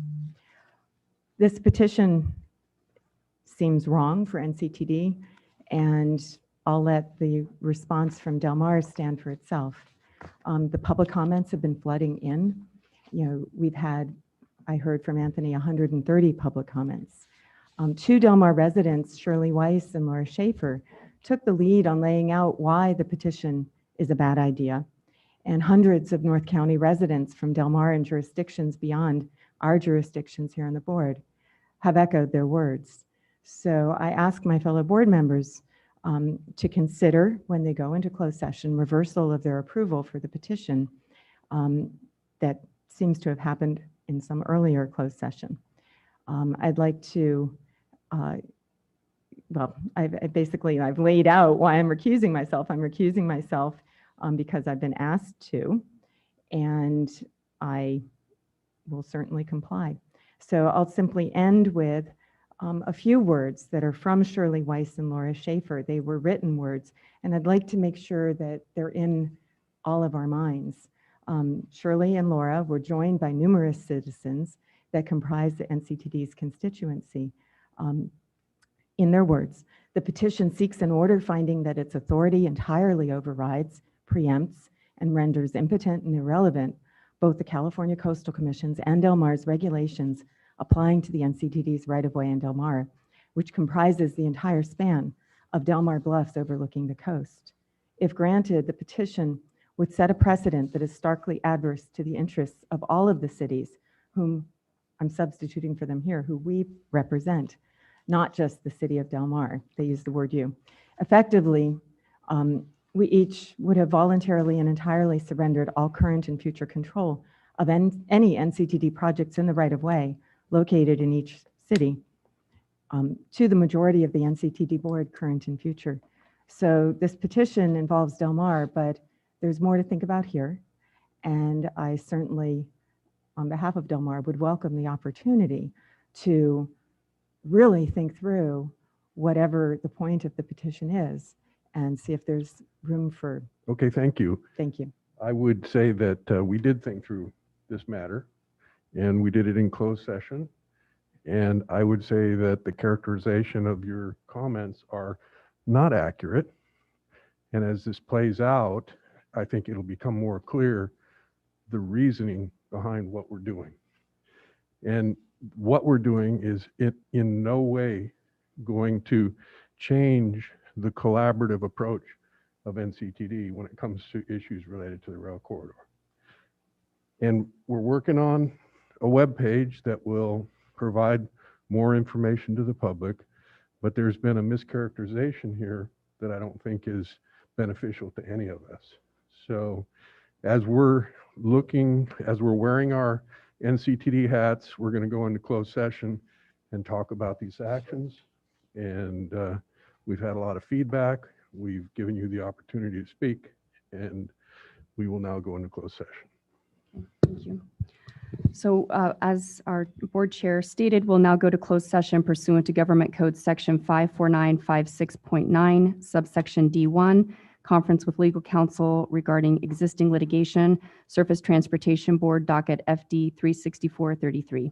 This petition seems wrong for NCTD, and I'll let the response from Del Mar stand for itself. The public comments have been flooding in. We've had, I heard from Anthony, 130 public comments. Two Del Mar residents, Shirley Weiss and Laura Schaefer, took the lead on laying out why the petition is a bad idea. And hundreds of North County residents from Del Mar and jurisdictions beyond our jurisdictions here on the board have echoed their words. So I ask my fellow board members to consider, when they go into closed session, reversal of their approval for the petition that seems to have happened in some earlier closed session. I'd like to, well, I've laid out why I'm recusing myself. I'm recusing myself because I've been asked to, and I will certainly comply. So I'll simply end with a few words that are from Shirley Weiss and Laura Schaefer. They were written words, and I'd like to make sure that they're in all of our minds. Shirley and Laura were joined by numerous citizens that comprise the NCTD's constituency. In their words, the petition seeks an order finding that its authority entirely overrides, preempts, and renders impotent and irrelevant both the California Coastal Commission's and Del Mar's regulations applying to the NCTD's right-of-way in Del Mar, which comprises the entire span of Del Mar Bluffs overlooking the coast. If granted, the petition would set a precedent that is starkly adverse to the interests of all of the cities whom I'm substituting for them here, who we represent, not just the city of Del Mar. They use the word you. Effectively, we each would have voluntarily and entirely surrendered all current and future control of any NCTD projects in the right-of-way located in each city to the majority of the NCTD board, current and future. So this petition involves Del Mar, but there's more to think about here. And I certainly, on behalf of Del Mar, would welcome the opportunity to really think through whatever the point of the petition is and see if there's room for. Okay, thank you. Thank you. I would say that we did think through this matter, and we did it in closed session. And I would say that the characterization of your comments are not accurate. And as this plays out, I think it'll become more clear the reasoning behind what we're doing. And what we're doing is in no way going to change the collaborative approach of NCTD when it comes to issues related to the rail corridor. And we're working on a web page that will provide more information to the public, but there's been a mischaracterization here that I don't think is beneficial to any of us. So as we're wearing our NCTD hats, we're going to go into closed session and talk about these actions. And we've had a lot of feedback. We've given you the opportunity to speak, and we will now go into closed session. Thank you. So as our board chair stated, we'll now go to closed session pursuant to Government Code Section 54956.9, subsection D1, conference with legal counsel regarding existing litigation, Surface Transportation Board, docket FD 36433.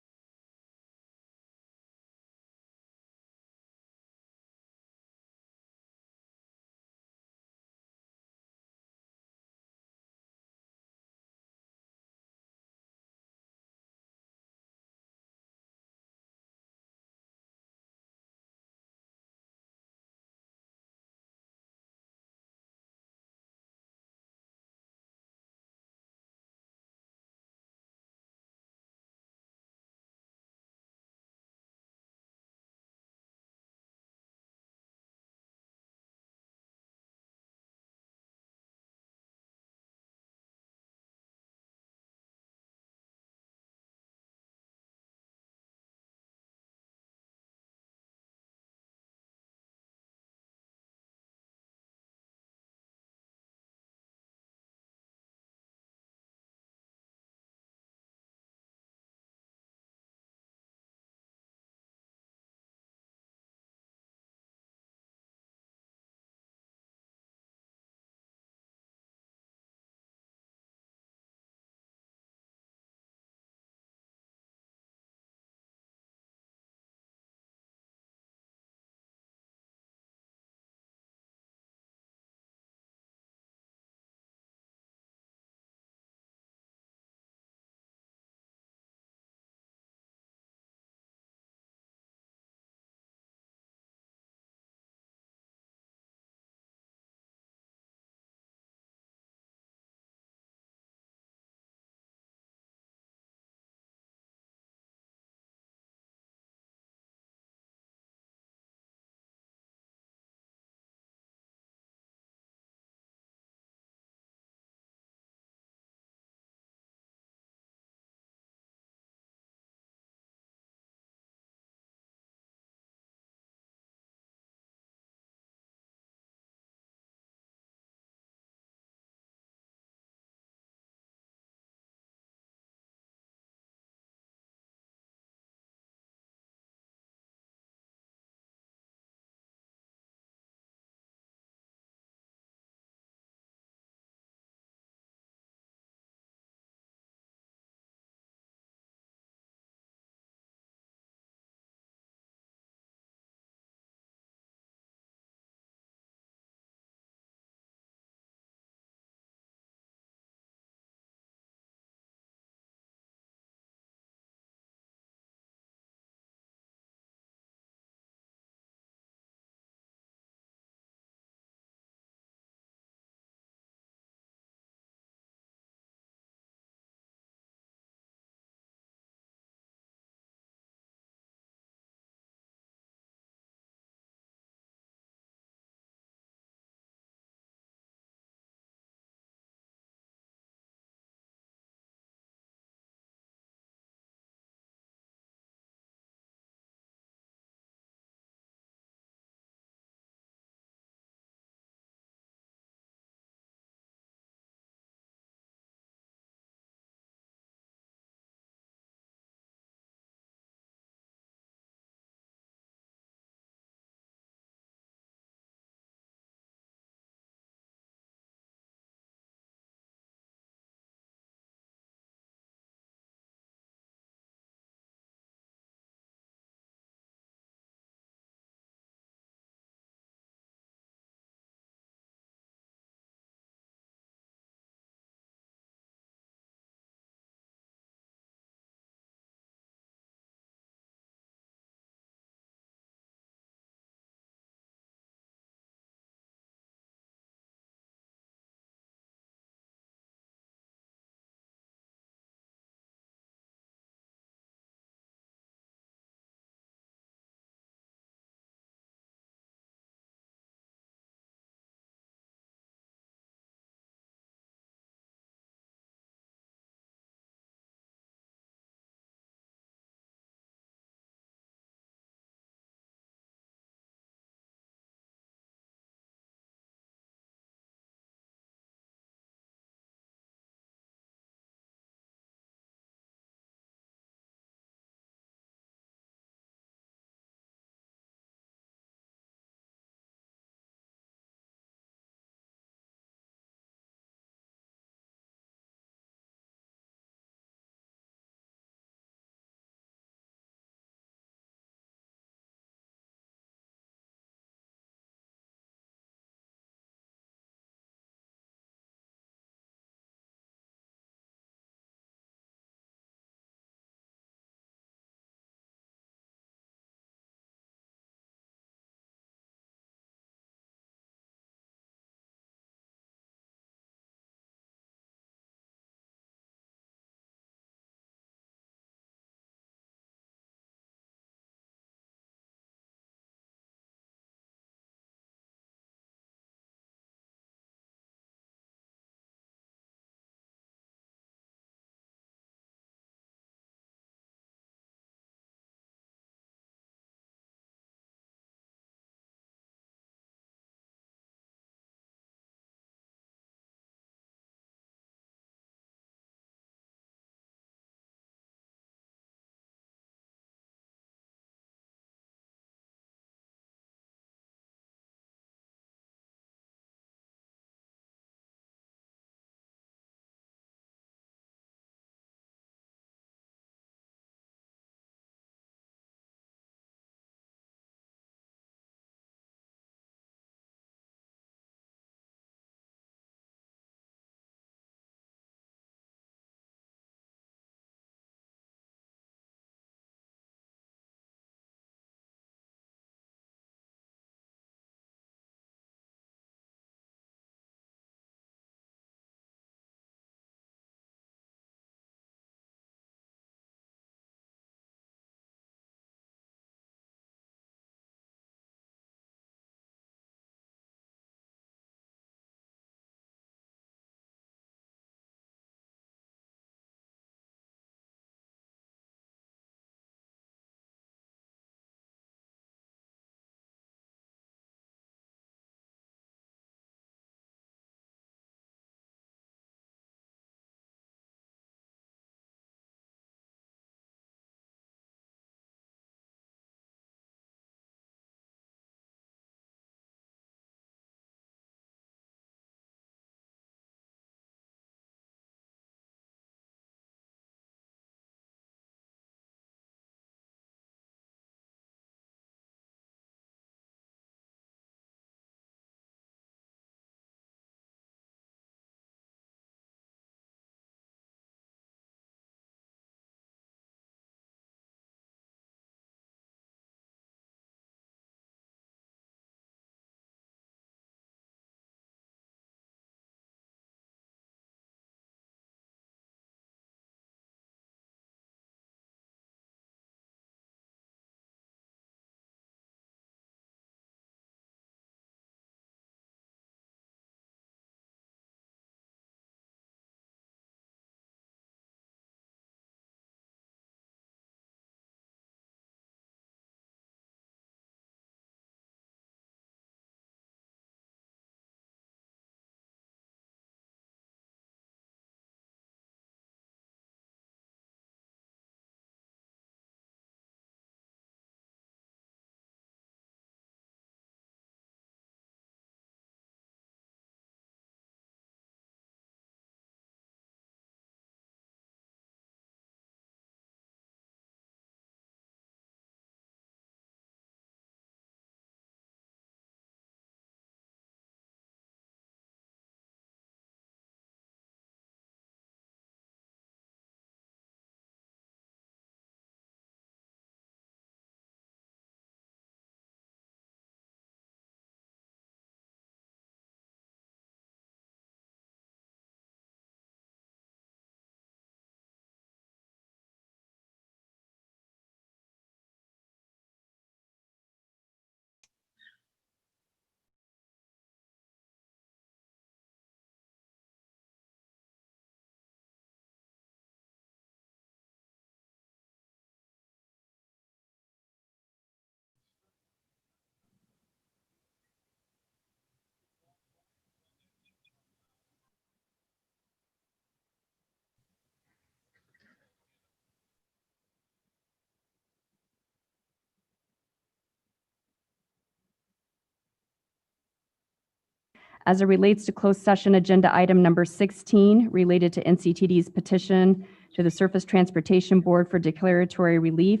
As it relates to closed session agenda item number 16, related to NCTD's petition to the Surface Transportation Board for declaratory relief,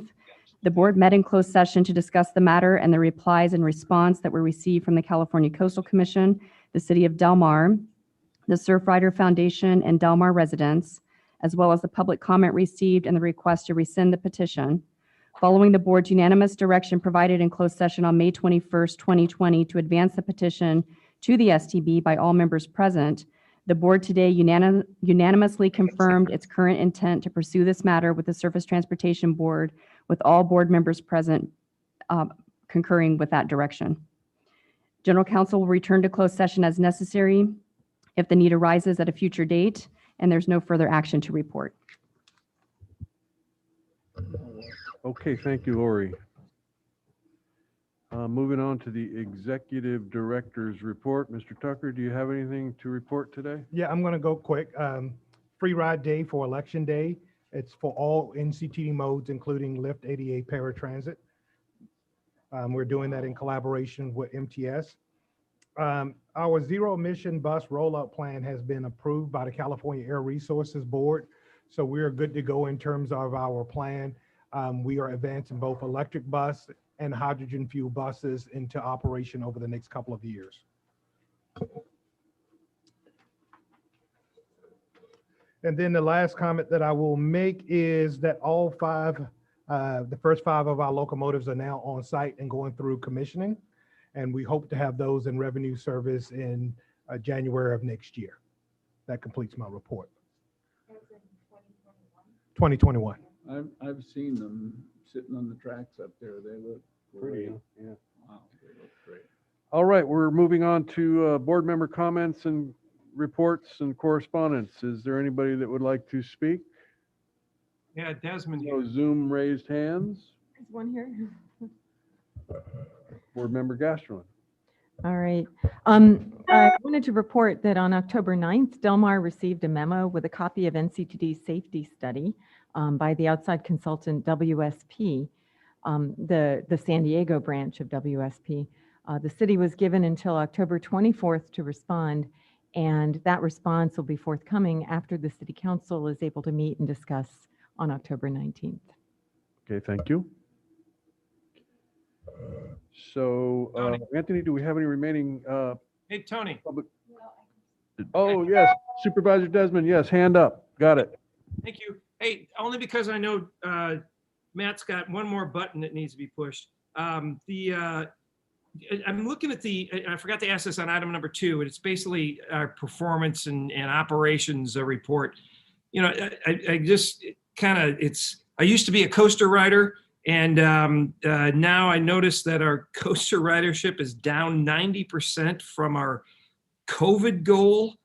the board met in closed session to discuss the matter and the replies and response that were received from the California Coastal Commission, the City of Del Mar, the Surfrider Foundation, and Del Mar residents, as well as the public comment received and the request to rescind the petition. Following the board's unanimous direction provided in closed session on May 21st, 2020, to advance the petition to the STB by all members present, the board today unanimously confirmed its current intent to pursue this matter with the Surface Transportation Board, with all board members present concurring with that direction. General Counsel will return to closed session as necessary if the need arises at a future date, and there's no further action to report. Okay, thank you, Lori. Moving on to the Executive Director's report. Mr. Tucker, do you have anything to report today? Yeah, I'm gonna go quick. Free ride day for Election Day. It's for all NCTD modes, including Lyft, ADA, Paratransit. We're doing that in collaboration with MTS. Our zero emission bus rollout plan has been approved by the California Air Resources Board. So we're good to go in terms of our plan. We are advancing both electric bus and hydrogen fuel buses into operation over the next couple of years. And then the last comment that I will make is that all the first 5 of our locomotives are now on site and going through commissioning. And we hope to have those in revenue service in January of next year. That completes my report. 2021. I've seen them sitting on the tracks up there. They look Pretty, great. yeah. Wow, they look great. All right, we're moving on to board member comments and reports and correspondence. Is there anybody that would like to speak? Yeah, Desmond No here. Zoom raised hands. There's one here. Board member Gasterlin. All right. I wanted to report that on October 9th, Del Mar received a memo with a copy of NCTD's safety study by the outside consultant WSP, the San Diego branch of WSP. The city was given until October 24th to respond, and that response will be forthcoming after the city council is able to meet and discuss on October 19th. Okay, thank you. So, Anthony, do we have any remaining? Hey, Tony. Oh, yes, Supervisor Desmond, yes, hand up. Got it. Thank you. Hey, only because I know Matt's got one more button that needs to be pushed. I'm looking at I forgot to ask this on item number 2, and it's basically our performance and operations report. You know, I just kind of, I used to be a coaster rider, and now I noticed that our coaster ridership is down 90% from our COVID goal.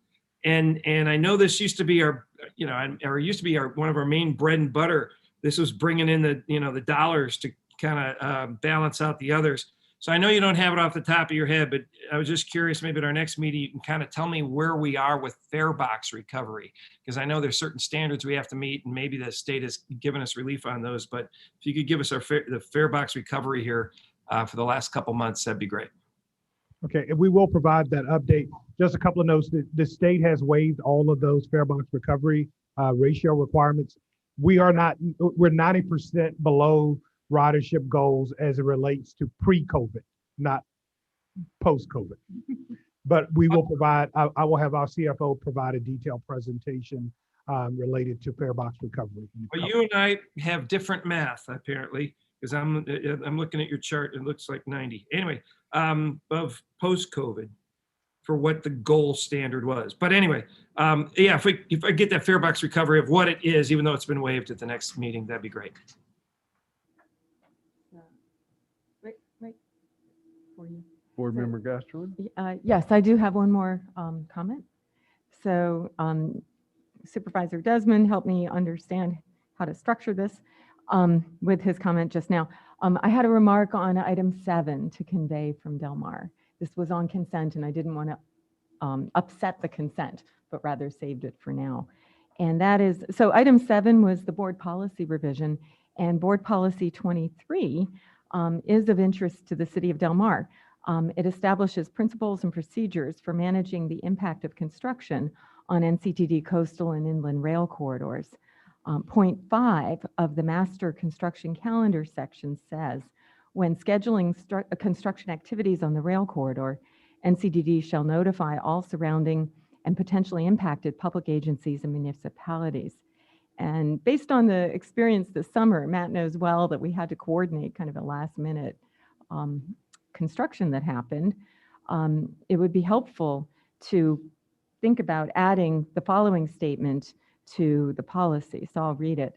And I know this used to be our, one of our main bread and butter. This was bringing in the dollars to kind of balance out the others. So I know you don't have it off the top of your head, but I was just curious, maybe at our next meeting, you can kind of tell me where we are with fare box recovery, because I know there's certain standards we have to meet, and maybe the state has given us relief on those. But if you could give us the fare box recovery here for the last couple months, that'd be great. Okay, and we will provide that update. Just a couple of notes. The state has waived all of those fare box recovery ratio requirements. We're 90% below ridership goals as it relates to pre-COVID, not post-COVID. But we will provide, I will have our CFO provide a detailed presentation related to fare box recovery. Well, you and I have different math, apparently, because I'm looking at your chart. It looks like 90. Anyway, of post-COVID for what the goal standard was. But anyway, yeah, if I get that fare box recovery of what it is, even though it's been waived at the next meeting, that'd be great. Right for you. Board member Gasterlin. Yes, I do have one more comment. So Supervisor Desmond helped me understand how to structure this with his comment just now. I had a remark on item 7 to convey from Del Mar. This was on consent, and I didn't want to upset the consent, but rather saved it for now. And that is, so item 7 was the board policy revision, and board policy 23 is of interest to the city of Del Mar. It establishes principles and procedures for managing the impact of construction on NCTD coastal and inland rail corridors. Point 5 of the master construction calendar section says, when scheduling construction activities on the rail corridor, NCTD shall notify all surrounding and potentially impacted public agencies and municipalities. And based on the experience this summer, Matt knows well that we had to coordinate kind of a last minute construction that happened. It would be helpful to think about adding the following statement to the policy. So I'll read it.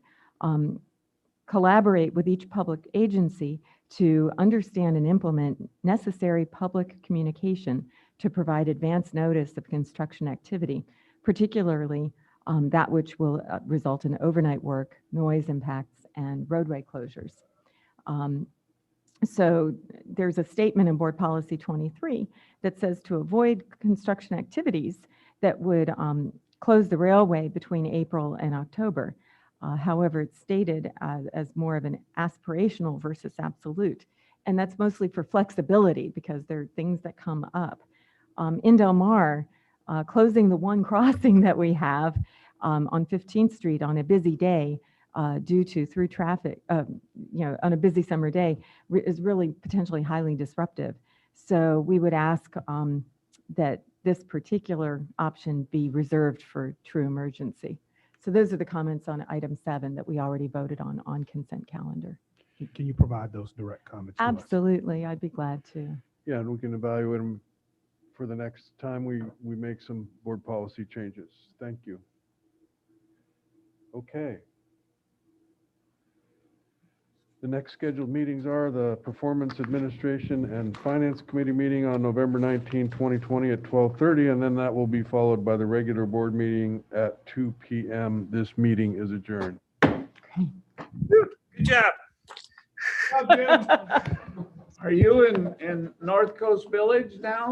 Collaborate with each public agency to understand and implement necessary public communication to provide advance notice of construction activity, particularly that which will result in overnight work, noise impacts, and roadway closures. So there's a statement in Board Policy 23 that says to avoid construction activities that would close the railway between April and October. However, it's stated as more of an aspirational versus absolute. And that's mostly for flexibility because there are things that come up. In Del Mar, closing the one crossing that we have on 15th Street on a busy day due to through traffic, on a busy summer day is really potentially highly disruptive. So we would ask that this particular option be reserved for true emergency. So those are the comments on item 7 that we already voted on consent calendar. Can you provide those direct comments to us? Absolutely, I'd be glad to. Yeah, and we can evaluate them for the next time we make some board policy changes. Thank you. Okay. The next scheduled meetings are the Performance Administration and Finance Committee meeting on November 19, 2020 at 12:30, and then that will be followed by the regular board meeting at 2 p.m. This meeting is adjourned. Good job. Are you in North Coast Village now?